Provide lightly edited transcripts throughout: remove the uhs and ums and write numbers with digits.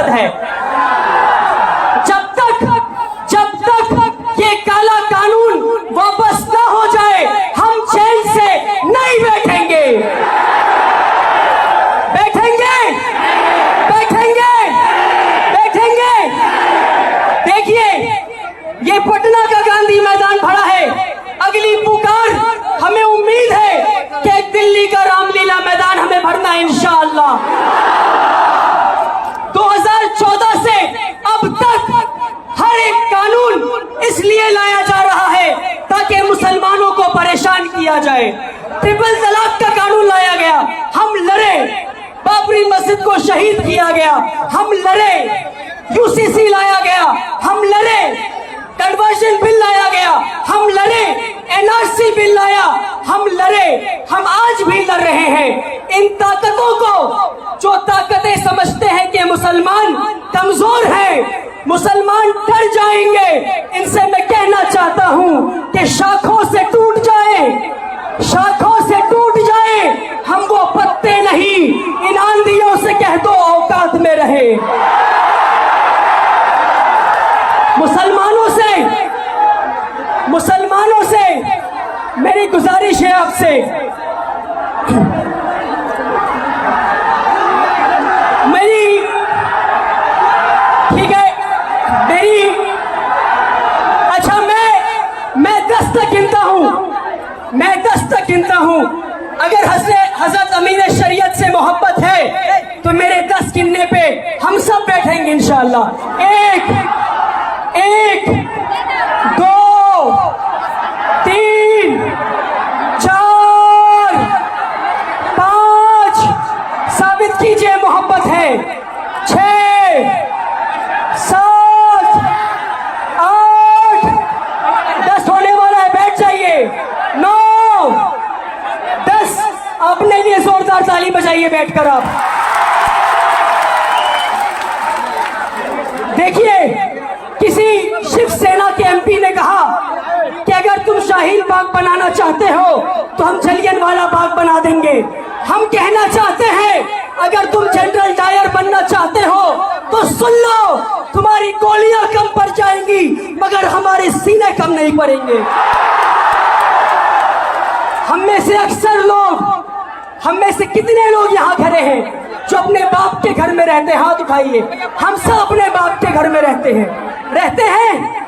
मकसद है। जब तक ये काला कानून वापस ना हो जाए, हम चैन से नहीं बैठेंगे। देखिए, ये पटना का गांधी मैदान भरा है। अगली पुकार, हमें उम्मीद है कि दिल्ली का रामलीला मैदान हमें भरना है इंशाअल्लाह। 2014 से अब तक हर एक कानून इसलिए लाया जा रहा है ताकि मुसलमानों को परेशान किया जाए। ट्रिपल तलाक का कानून लाया गया, हम लड़े। बाबरी मस्जिद को शहीद किया गया, हम लड़े। यूसीसी लाया गया, हम लड़े। कन्वर्जन बिल लाया गया, हम लड़े। एनआरसी बिल लाया, हम लड़े। हम आज भी लड़ रहे हैं। इन ताकतों को, जो ताकतें समझते हैं कि मुसलमान कमजोर हैं, मुसलमान डर जाएंगे, इनसे मैं कहना चाहता हूं कि शाखों से टूट जाए, शाखों से टूट जाए, हम वो पत्ते नहीं। इन आंधियों से कह दो औकात में रहे। मुसलमानों से मेरी गुजारिश है आपसे, ठीक है मेरी, अच्छा मैं 10 तक गिनता हूं, मैं 10 तक गिनता हूं। अगर हजरत अमीर शरीयत से मोहब्बत है तो मेरे 10 गिनने पे हम सब बैठेंगे इंशाअल्लाह। 1 2 3 4 5, साबित कीजिए मोहब्बत है। 6 7 8 10 होने वाला है, बैठ जाइए। 9 10, अपने लिए जोरदार ताली बजाइए बैठकर आप। देखिए, किसी शिवसेना के एमपी ने कहा कि अगर तुम शाहीन बाग बनाना चाहते हो तो हम जलियांवाला बाग बना देंगे। हम कहना चाहते हैं, अगर तुम जनरल डायर बनना चाहते हो तो सुन लो, तुम्हारी गोलियां कम पड़ जाएंगी मगर हमारे सीने कम नहीं पड़ेंगे। हम में से अक्सर लोग, हम में से कितने लोग यहाँ खड़े हैं जो अपने बाप के घर में रहते हैं? हाथ उठाइए। हम सब अपने बाप के घर में रहते हैं।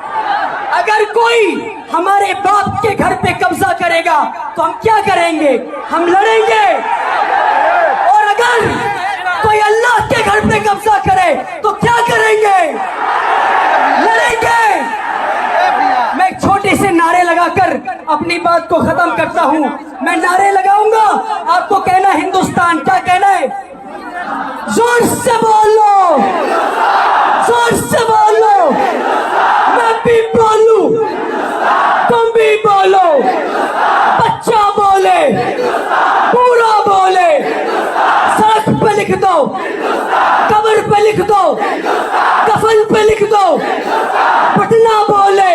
अगर कोई हमारे बाप के घर पे कब्जा करेगा तो हम क्या करेंगे? हम लड़ेंगे। और अगर कोई अल्लाह के घर पे कब्जा करे तो क्या करेंगे? लड़ेंगे। मैं एक छोटे से नारे लगाकर अपनी बात को खत्म करता हूं। मैं नारे लगाऊंगा, आपको कहना हिंदुस्तान। क्या कहना है? जोर से बोलो, जोर से बोलो। मैं भी बोलूं, तुम भी बोलो। बच्चा बोले, पूरा बोले। सड़क पे लिख दो, कब्र पे लिख दो, कफन पे लिख दो। पटना बोले,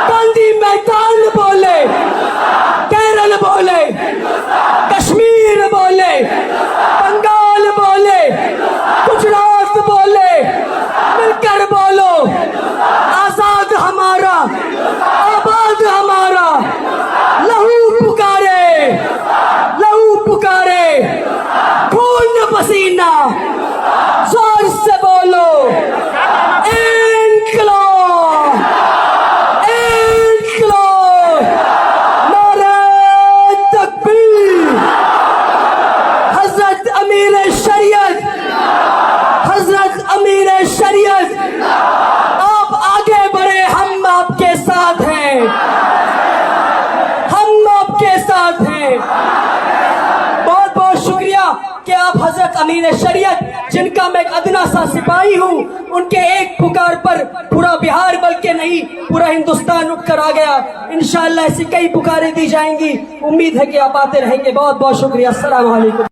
गांधी मैदान बोले, केरल बोले, कश्मीर बोले, बंगाल बोले, गुजरात बोले। मिलकर बोलो, आजाद हमारा, आबाद हमारा। लहू पुकारे, लहू पुकारे, खून पसीना। जोर से बोलो, इनकलाब, इनकलाब। नारे तकबीर। हजरत अमीर शरीयत, हजरत अमीर शरीयत, आप आगे बढ़े, हम आपके साथ हैं, हम आपके साथ हैं। बहुत बहुत शुक्रिया कि आप हजरत अमीर शरीयत, जिनका मैं एक अदना सा सिपाही हूँ, उनके एक पुकार पर पूरा बिहार बल्कि नहीं पूरा हिंदुस्तान उठकर आ गया। इंशाअल्लाह ऐसी कई पुकारें दी जाएंगी। उम्मीद है कि आप आते रहेंगे। बहुत बहुत शुक्रिया। अस्सलाम वालेकुम।